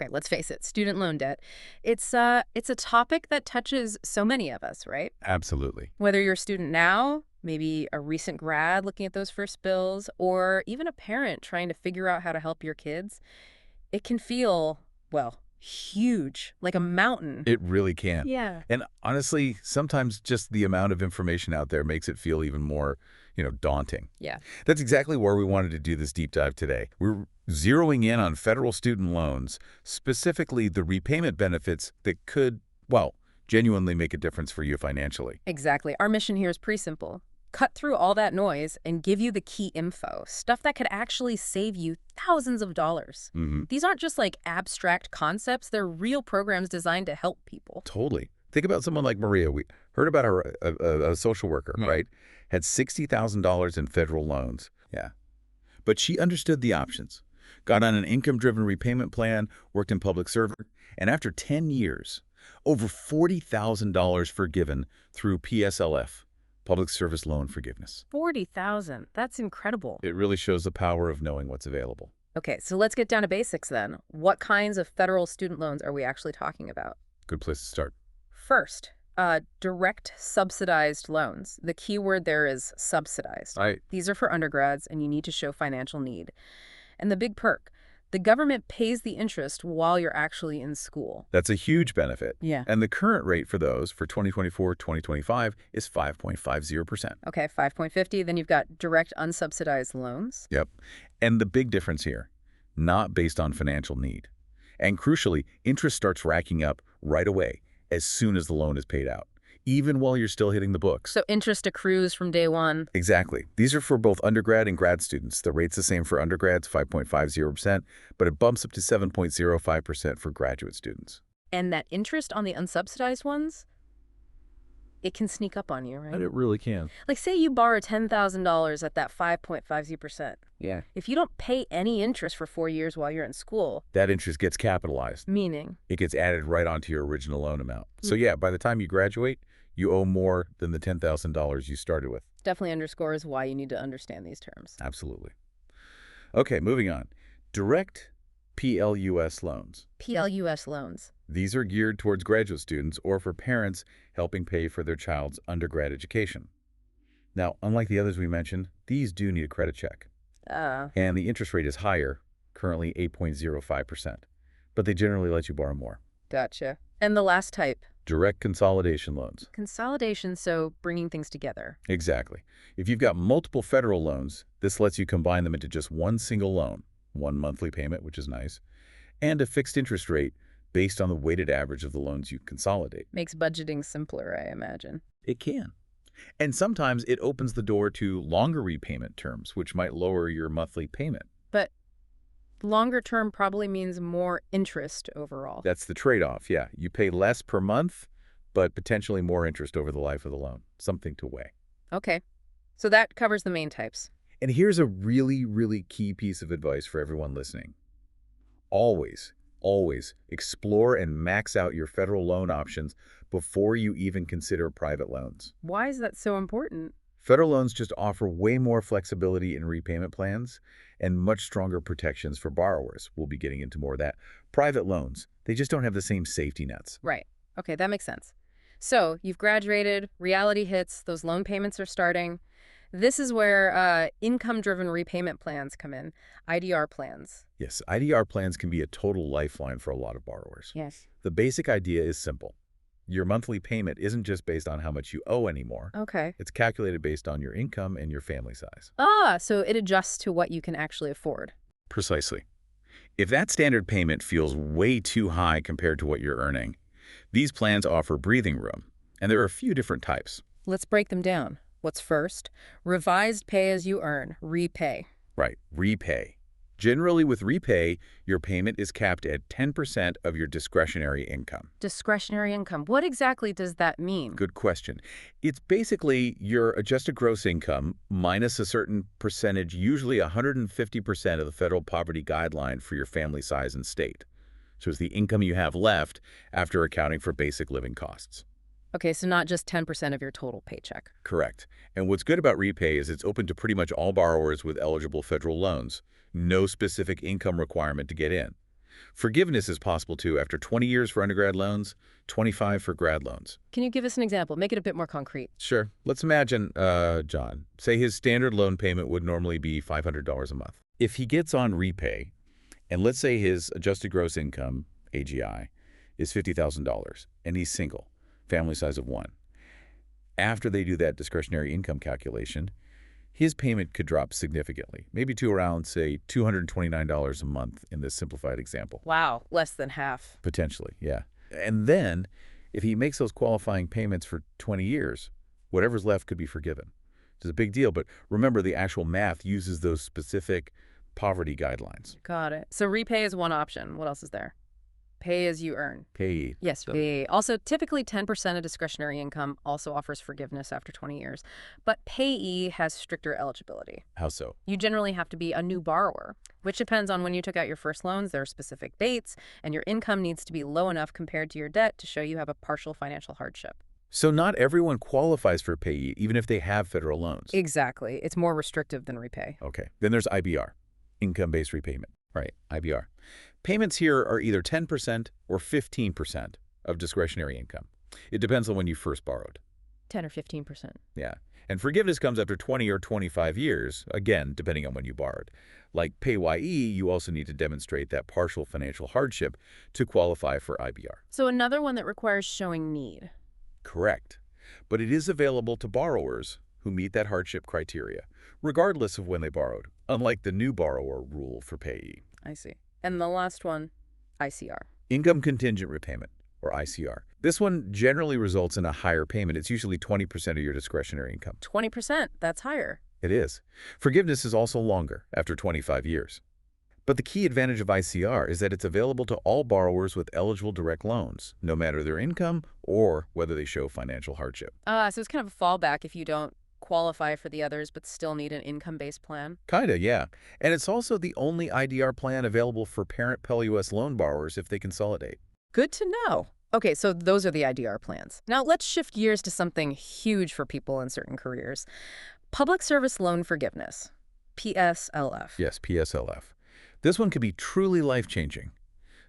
Okay, let's face it, student loan debt. It's a topic that touches so many of us, right? Absolutely. Whether you're a student now, maybe a recent grad looking at those first bills, or even a parent trying to figure out how to help your kids, it can feel, well, huge, like a mountain. It really can. Yeah. And honestly, sometimes just the amount of information out there makes it feel even more, daunting. Yeah. That's exactly where we wanted to do this deep dive today. We're zeroing in on federal student loans, specifically the repayment benefits that could, well, genuinely make a difference for you financially. Exactly. Our mission here is pretty simple. Cut through all that noise and give you the key info, stuff that could actually save you thousands of dollars. hmm These aren't just like abstract concepts, they're real programs designed to help people. Totally. Think about someone like Maria. We heard about her, a social worker, right? Had $60,000 in federal loans. Yeah. But she understood the options, got on an income-driven repayment plan, worked in public service, and after 10 years, over $40,000 forgiven through PSLF, Public Service Loan Forgiveness. 40,000. That's incredible. It really shows the power of knowing what's available. Okay, so let's get down to basics then. What kinds of federal student loans are we actually talking about? Good place to start. First, direct subsidized loans. The key word there is subsidized. Right. These are for undergrads, and you need to show financial need. And the big perk, the government pays the interest while you're actually in school. That's a huge benefit. Yeah. And the current rate for those for 2024-2025 is 5.50%. Okay, 5.50. Then you've got direct unsubsidized loans. Yep. And the big difference here, not based on financial need. And crucially, interest starts racking up right away as soon as the loan is paid out, even while you're still hitting the books. So interest accrues from day one. Exactly. These are for both undergrad and grad students. The rate's the same for undergrads, 5.50%, but it bumps up to 7.05% for graduate students. And that interest on the unsubsidized ones, it can sneak up on you, right? And it really can. Like say you borrow $10,000 at that 5.50%. Yeah. If you don't pay any interest for 4 years while you're in school, That interest gets capitalized. meaning, It gets added right onto your original loan amount. So yeah, by the time you graduate, you owe more than the $10,000 you started with. definitely underscores why you need to understand these terms. Absolutely. Okay, moving on. Direct PLUS loans. PLUS loans. These are geared towards graduate students or for parents helping pay for their child's undergrad education. Now, unlike the others we mentioned, these do need a credit check. And the interest rate is higher, currently 8.05%. But they generally let you borrow more. Gotcha. And the last type, Direct consolidation loans. consolidation, so bringing things together. Exactly. If you've got multiple federal loans, this lets you combine them into just one single loan, one monthly payment, which is nice, and a fixed interest rate based on the weighted average of the loans you consolidate. Makes budgeting simpler, I imagine. It can. And sometimes it opens the door to longer repayment terms, which might lower your monthly payment. But longer term probably means more interest overall. That's the trade-off, yeah. You pay less per month, but potentially more interest over the life of the loan. Something to weigh. Okay. So that covers the main types. And here's a really, really key piece of advice for everyone listening. Always, always explore and max out your federal loan options before you even consider private loans. Why is that so important? Federal loans just offer way more flexibility in repayment plans and much stronger protections for borrowers. We'll be getting into more of that. Private loans, they just don't have the same safety nets. Right. Okay, that makes sense. So you've graduated, reality hits, those loan payments are starting. This is where income-driven repayment plans come in, IDR plans. Yes, IDR plans can be a total lifeline for a lot of borrowers. Yes. The basic idea is simple. Your monthly payment isn't just based on how much you owe anymore. Okay. It's calculated based on your income and your family size. So it adjusts to what you can actually afford. Precisely. If that standard payment feels way too high compared to what you're earning, these plans offer breathing room, and there are a few different types. Let's break them down. What's first? Revised pay-as-you-earn, REPAYE. Right, REPAYE. Generally with REPAYE, your payment is capped at 10% of your discretionary income. Discretionary income. What exactly does that mean? Good question. It's basically your adjusted gross income minus a certain percentage, usually 150% of the federal poverty guideline for your family size and state. So it's the income you have left after accounting for basic living costs. Okay, so not just 10% of your total paycheck. Correct. And what's good about REPAYE is it's open to pretty much all borrowers with eligible federal loans. No specific income requirement to get in. Forgiveness is possible, too, after 20 years for undergrad loans, 25 for grad loans. Can you give us an example? Make it a bit more concrete. Sure. Let's imagine, John, say his standard loan payment would normally be $500 a month. If he gets on REPAYE, and let's say his adjusted gross income, AGI, is $50,000, and he's single, family size of 1. After they do that discretionary income calculation, his payment could drop significantly, maybe to around, say, $229 a month in this simplified example. Wow, less than half. Potentially, yeah. And then, if he makes those qualifying payments for 20 years, whatever's left could be forgiven. It's a big deal, but remember the actual math uses those specific poverty guidelines. Got it. So REPAYE is one option. What else is there? Pay as you earn. PAYE. Yes, PAYE. Also, typically 10% of discretionary income also offers forgiveness after 20 years. But PAYE has stricter eligibility. How so? You generally have to be a new borrower, which depends on when you took out your first loans. There are specific dates, and your income needs to be low enough compared to your debt to show you have a partial financial hardship. So not everyone qualifies for PAYE, even if they have federal loans. Exactly. It's more restrictive than REPAYE. Okay. Then there's IBR, income-based repayment. Right, IBR. Payments here are either 10% or 15% of discretionary income. It depends on when you first borrowed. 10 or 15%. Yeah. And forgiveness comes after 20 or 25 years, again, depending on when you borrowed. Like PAYE, you also need to demonstrate that partial financial hardship to qualify for IBR. So another one that requires showing need. Correct. But it is available to borrowers who meet that hardship criteria, regardless of when they borrowed, unlike the new borrower rule for PAYE. I see. And the last one, ICR. Income contingent repayment, or ICR. This one generally results in a higher payment. It's usually 20% of your discretionary income. 20%, that's higher. It is. Forgiveness is also longer, after 25 years. But the key advantage of ICR is that it's available to all borrowers with eligible direct loans, no matter their income or whether they show financial hardship. So it's kind of a fallback if you don't qualify for the others but still need an income-based plan? Kinda, yeah. And it's also the only IDR plan available for parent Pell US loan borrowers if they consolidate. Good to know. Okay, so those are the IDR plans. Now let's shift gears to something huge for people in certain careers. Public Service Loan Forgiveness, PSLF. Yes, PSLF. This one could be truly life-changing.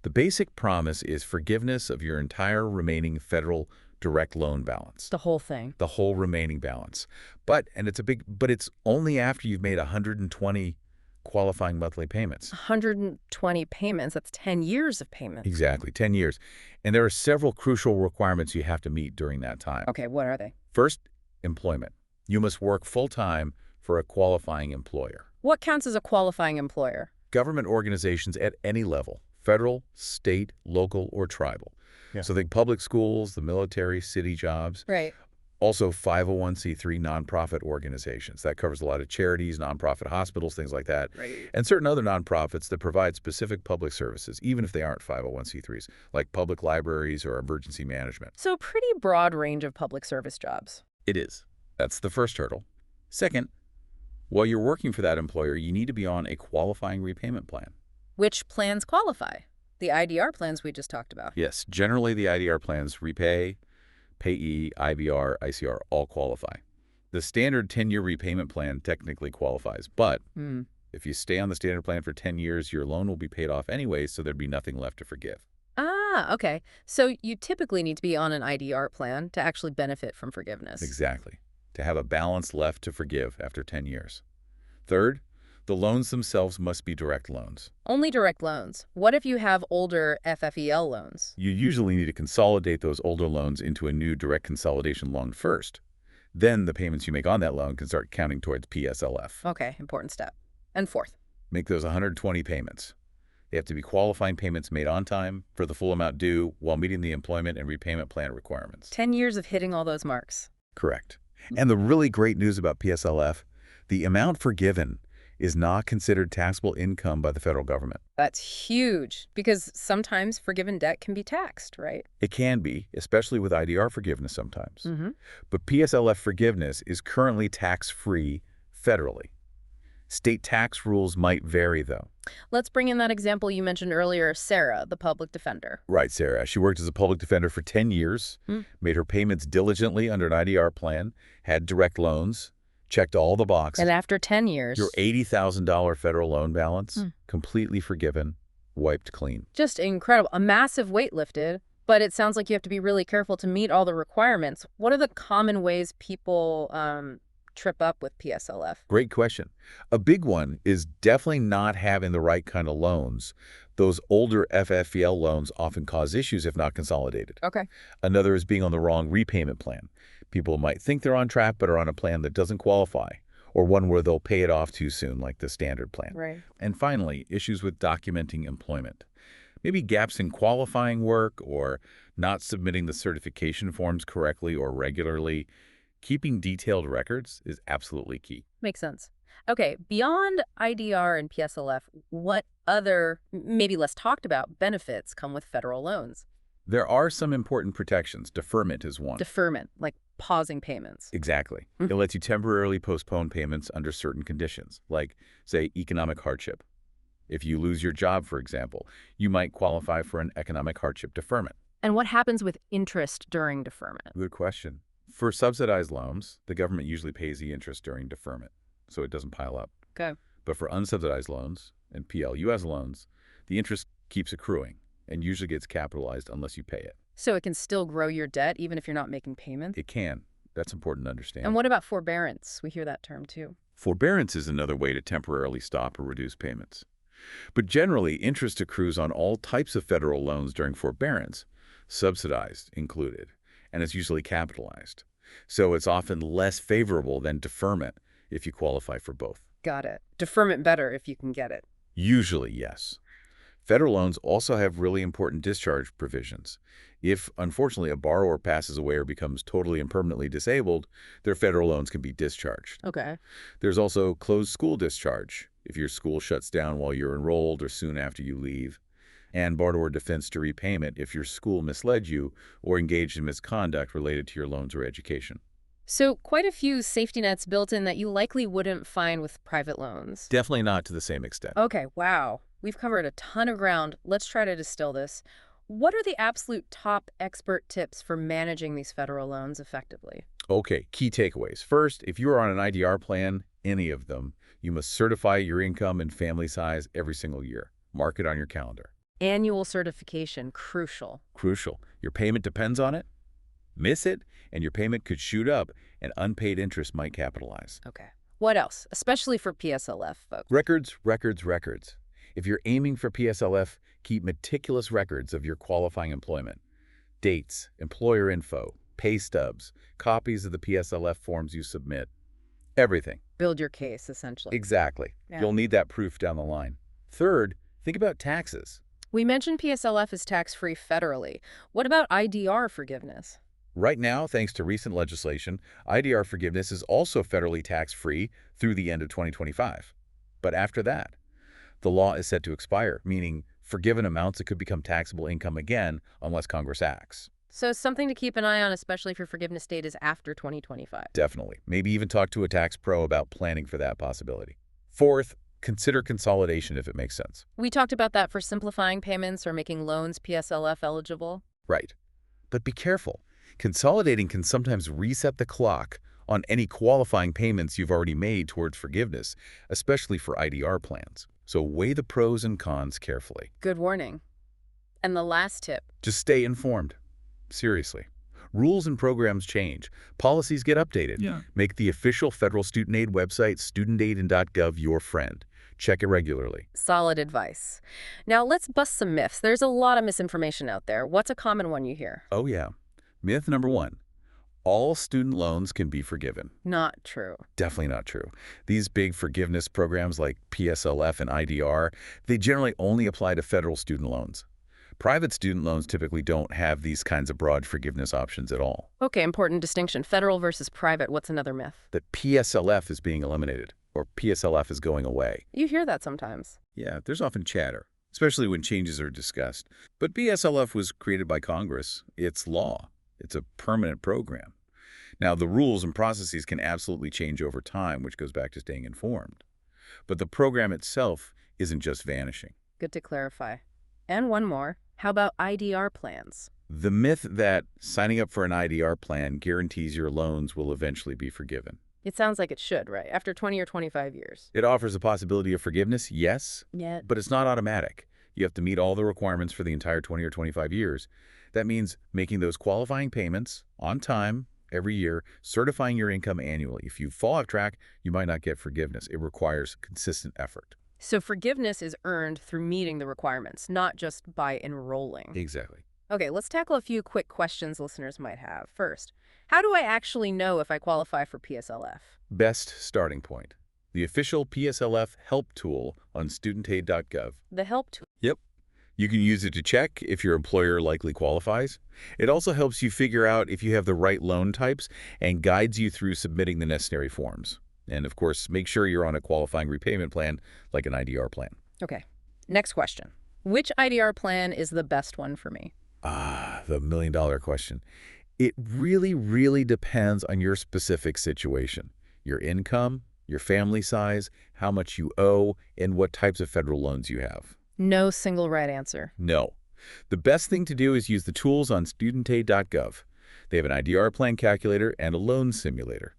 The basic promise is forgiveness of your entire remaining federal direct loan balance. The whole thing. The whole remaining balance. But it's only after you've made 120 qualifying monthly payments. 120 payments, that's 10 years of payments. Exactly, 10 years. And there are several crucial requirements you have to meet during that time. Okay, what are they? First, employment. You must work full-time for a qualifying employer. What counts as a qualifying employer? Government organizations at any level, federal, state, local, or tribal. Yeah. So think public schools, the military, city jobs. Right. Also 501c3 nonprofit organizations. That covers a lot of charities, nonprofit hospitals, things like that. Right. And certain other nonprofits that provide specific public services, even if they aren't 501c3s, like public libraries or emergency management. So a pretty broad range of public service jobs. It is. That's the first hurdle. Second, while you're working for that employer, you need to be on a qualifying repayment plan. Which plans qualify? The IDR plans we just talked about. Yes, generally the IDR plans, REPAYE, PAYE, IBR, ICR, all qualify. The standard 10-year repayment plan technically qualifies, but if you stay on the standard plan for 10 years, your loan will be paid off anyway, so there'd be nothing left to forgive. Ah, okay. So you typically need to be on an IDR plan to actually benefit from forgiveness. Exactly. To have a balance left to forgive after 10 years. Third, the loans themselves must be direct loans. Only direct loans. What if you have older FFEL loans? You usually need to consolidate those older loans into a new direct consolidation loan first. Then the payments you make on that loan can start counting towards PSLF. Okay, important step. And fourth? Make those 120 payments. They have to be qualifying payments made on time for the full amount due while meeting the employment and repayment plan requirements. 10 years of hitting all those marks. Correct. And the really great news about PSLF, the amount forgiven is not considered taxable income by the federal government. That's huge, because sometimes forgiven debt can be taxed, right? It can be, especially with IDR forgiveness sometimes. But PSLF forgiveness is currently tax-free federally. State tax rules might vary, though. Let's bring in that example you mentioned earlier, Sarah, the public defender. Right, Sarah. She worked as a public defender for 10 years, made her payments diligently under an IDR plan, had direct loans, checked all the boxes. And after 10 years... Your $80,000 federal loan balance, completely forgiven, Wiped clean. Just incredible. A massive weight lifted, but it sounds like you have to be really careful to meet all the requirements. What are the common ways people trip up with PSLF? Great question. A big one is definitely not having the right kind of loans. Those older FFEL loans often cause issues if not consolidated. Okay. Another is being on the wrong repayment plan. People might think they're on track but are on a plan that doesn't qualify, or one where they'll pay it off too soon, like the standard plan. Right. And finally, issues with documenting employment. Maybe gaps in qualifying work or not submitting the certification forms correctly or regularly. Keeping detailed records is absolutely key. Makes sense. Okay, beyond IDR and PSLF, what other, maybe less talked about, benefits come with federal loans? There are some important protections. Deferment is one. Deferment, like pausing payments. Exactly. It lets you temporarily postpone payments under certain conditions, like, say, economic hardship. If you lose your job, for example, you might qualify for an economic hardship deferment. And what happens with interest during deferment? Good question. For subsidized loans, the government usually pays the interest during deferment, so it doesn't pile up. Okay. But for unsubsidized loans and PLUS loans, the interest keeps accruing and usually gets capitalized unless you pay it. So it can still grow your debt even if you're not making payments? It can. That's important to understand. And what about forbearance? We hear that term too. Forbearance is another way to temporarily stop or reduce payments. But generally, interest accrues on all types of federal loans during forbearance, subsidized included, and it's usually capitalized. So it's often less favorable than deferment if you qualify for both. Got it. Deferment better if you can get it. Usually, yes. Federal loans also have really important discharge provisions. If, unfortunately, a borrower passes away or becomes totally and permanently disabled, their federal loans can be discharged. Okay. There's also closed school discharge, if your school shuts down while you're enrolled or soon after you leave, and borrower defense to repayment if your school misled you or engaged in misconduct related to your loans or education. So quite a few safety nets built in that you likely wouldn't find with private loans. Definitely not to the same extent. Okay, wow. We've covered a ton of ground. Let's try to distill this. What are the absolute top expert tips for managing these federal loans effectively? Okay, key takeaways. First, if you are on an IDR plan, any of them, you must certify your income and family size every single year. Mark it on your calendar. Annual certification, crucial. Crucial. Your payment depends on it. Miss it, and your payment could shoot up, and unpaid interest might capitalize. Okay. What else? Especially for PSLF folks. Records, records, records. If you're aiming for PSLF, keep meticulous records of your qualifying employment. Dates, employer info, pay stubs, copies of the PSLF forms you submit. Everything. Build your case, essentially. Exactly. Yeah. You'll need that proof down the line. Third, think about taxes. We mentioned PSLF is tax-free federally. What about IDR forgiveness? Right now, thanks to recent legislation, IDR forgiveness is also federally tax-free through the end of 2025. But after that, the law is set to expire, meaning forgiven amounts that could become taxable income again unless Congress acts. So something to keep an eye on, especially if your forgiveness date is after 2025. Definitely. Maybe even talk to a tax pro about planning for that possibility. Fourth, consider consolidation if it makes sense. We talked about that for simplifying payments or making loans PSLF eligible. Right. But be careful. Consolidating can sometimes reset the clock on any qualifying payments you've already made towards forgiveness, especially for IDR plans. So weigh the pros and cons carefully. Good warning. And the last tip. Just stay informed. Seriously. Rules and programs change. Policies get updated. Yeah. Make the official federal student aid website, studentaid.gov, your friend. Check it regularly. Solid advice. Now let's bust some myths. There's a lot of misinformation out there. What's a common one you hear? Oh, yeah. Myth number one. All student loans can be forgiven. Not true. Definitely not true. These big forgiveness programs like PSLF and IDR, they generally only apply to federal student loans. Private student loans typically don't have these kinds of broad forgiveness options at all. Okay, important distinction. Federal versus private. What's another myth? That PSLF is being eliminated, or PSLF is going away. You hear that sometimes. Yeah, there's often chatter, especially when changes are discussed. But PSLF was created by Congress. It's law. It's a permanent program. Now, the rules and processes can absolutely change over time, which goes back to staying informed. But the program itself isn't just vanishing. Good to clarify. And one more. How about IDR plans? The myth that signing up for an IDR plan guarantees your loans will eventually be forgiven. It sounds like it should, right? After 20 or 25 years. It offers a possibility of forgiveness, yes, Yet. but it's not automatic. You have to meet all the requirements for the entire 20 or 25 years. That means making those qualifying payments on time every year, certifying your income annually. If you fall off track, you might not get forgiveness. It requires consistent effort. So forgiveness is earned through meeting the requirements, not just by enrolling. Exactly. Okay, let's tackle a few quick questions listeners might have. First, how do I actually know if I qualify for PSLF? Best starting point. The official PSLF help tool on studentaid.gov. The help tool. Yep. You can use it to check if your employer likely qualifies. It also helps you figure out if you have the right loan types and guides you through submitting the necessary forms. And of course, make sure you're on a qualifying repayment plan like an IDR plan. Okay, next question. Which IDR plan is the best one for me? The million-dollar question. It really depends on your specific situation, your income, your family size, how much you owe, and what types of federal loans you have. No single right answer. No. The best thing to do is use the tools on studentaid.gov. They have an IDR plan calculator and a loan simulator.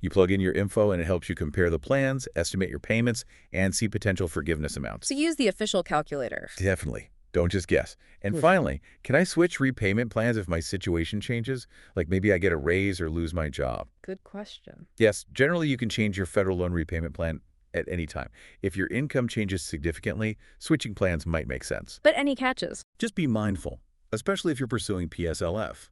You plug in your info and it helps you compare the plans, estimate your payments, and see potential forgiveness amounts. So use the official calculator. Definitely. Don't just guess. And finally, can I switch repayment plans if my situation changes? Like maybe I get a raise or lose my job? Good question. Yes, generally you can change your federal loan repayment plan at any time. If your income changes significantly, switching plans might make sense. But any catches? Just be mindful, especially if you're pursuing PSLF.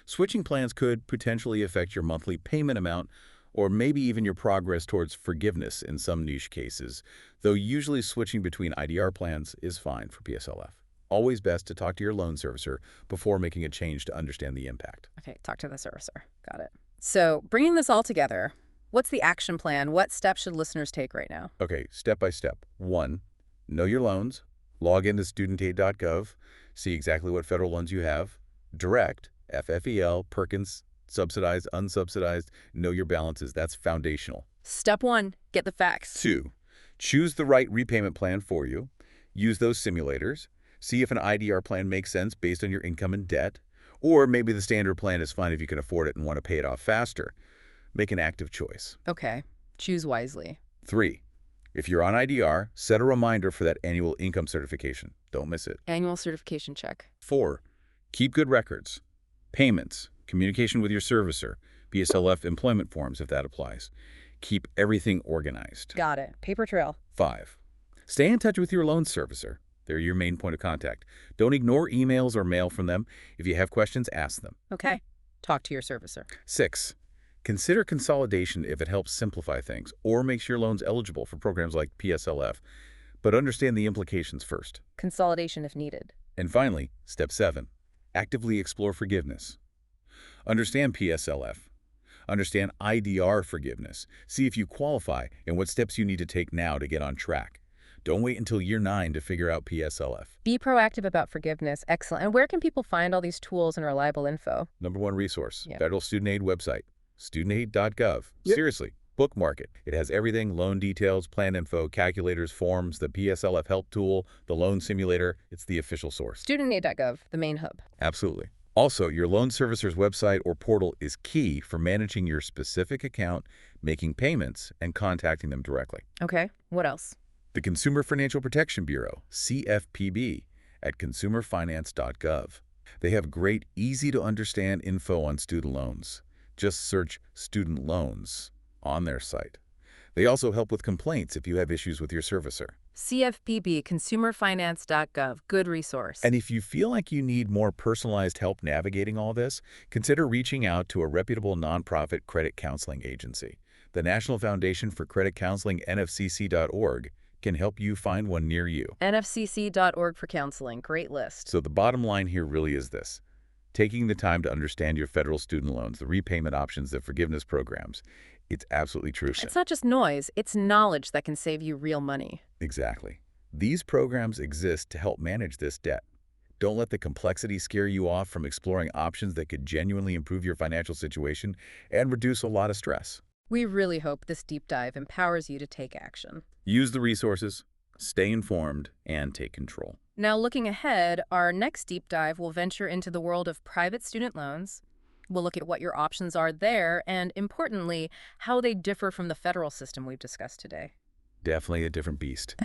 Switching plans could potentially affect your monthly payment amount or maybe even your progress towards forgiveness in some niche cases, though usually switching between IDR plans is fine for PSLF. Always best to talk to your loan servicer before making a change to understand the impact. Okay, talk to the servicer. Got it. So bringing this all together, what's the action plan? What steps should listeners take right now? Okay, step by step. 1, know your loans. Log into studentaid.gov. See exactly what federal loans you have. Direct, FFEL, Perkins, subsidized, unsubsidized, know your balances. That's foundational. Step 1, get the facts. 2, choose the right repayment plan for you. Use those simulators. See if an IDR plan makes sense based on your income and debt. Or maybe the standard plan is fine if you can afford it and want to pay it off faster. Make an active choice. Okay, choose wisely. 3, if you're on IDR, set a reminder for that annual income certification. Don't miss it. Annual certification check. 4, keep good records. Payments, communication with your servicer, PSLF employment forms if that applies. Keep everything organized. Got it. Paper trail. 5, stay in touch with your loan servicer. They're your main point of contact. Don't ignore emails or mail from them. If you have questions, ask them. Okay. Talk to your servicer. 6, consider consolidation if it helps simplify things or makes your loans eligible for programs like PSLF, but understand the implications first. Consolidation if needed. And finally, step 7, actively explore forgiveness. Understand PSLF. Understand IDR forgiveness. See if you qualify and what steps you need to take now to get on track. Don't wait until year 9 to figure out PSLF. Be proactive about forgiveness. Excellent. And where can people find all these tools and reliable info? Number 1 resource, Yep. Federal Student Aid website, studentaid.gov. Yep. Seriously, bookmark it. It has everything, loan details, plan info, calculators, forms, the PSLF help tool, the loan simulator. It's the official source. Studentaid.gov, the main hub. Absolutely. Also, your loan servicer's website or portal is key for managing your specific account, making payments, and contacting them directly. Okay, what else? The Consumer Financial Protection Bureau, CFPB, at consumerfinance.gov. They have great, easy-to-understand info on student loans. Just search student loans on their site. They also help with complaints if you have issues with your servicer. CFPB, consumerfinance.gov, good resource. And if you feel like you need more personalized help navigating all this, consider reaching out to a reputable nonprofit credit counseling agency. The National Foundation for Credit Counseling, nfcc.org, can help you find one near you. nfcc.org for counseling. Great list. So the bottom line here really is this. Taking the time to understand your federal student loans, the repayment options, the forgiveness programs, it's absolutely crucial. It's not just noise, it's knowledge that can save you real money. Exactly. These programs exist to help manage this debt. Don't let the complexity scare you off from exploring options that could genuinely improve your financial situation and reduce a lot of stress. We really hope this deep dive empowers you to take action. Use the resources, stay informed, and take control. Now, looking ahead, our next deep dive will venture into the world of private student loans. We'll look at what your options are there and, importantly, how they differ from the federal system we've discussed today. Definitely a different beast.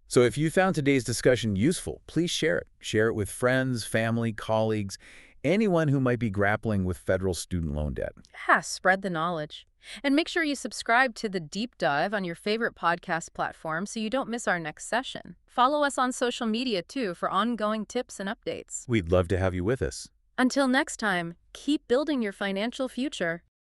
So if you found today's discussion useful, please share it. Share it with friends, family, colleagues, anyone who might be grappling with federal student loan debt. Yeah, spread the knowledge. And make sure you subscribe to The Deep Dive on your favorite podcast platform so you don't miss our next session. Follow us on social media, too, for ongoing tips and updates. We'd love to have you with us. Until next time, keep building your financial future.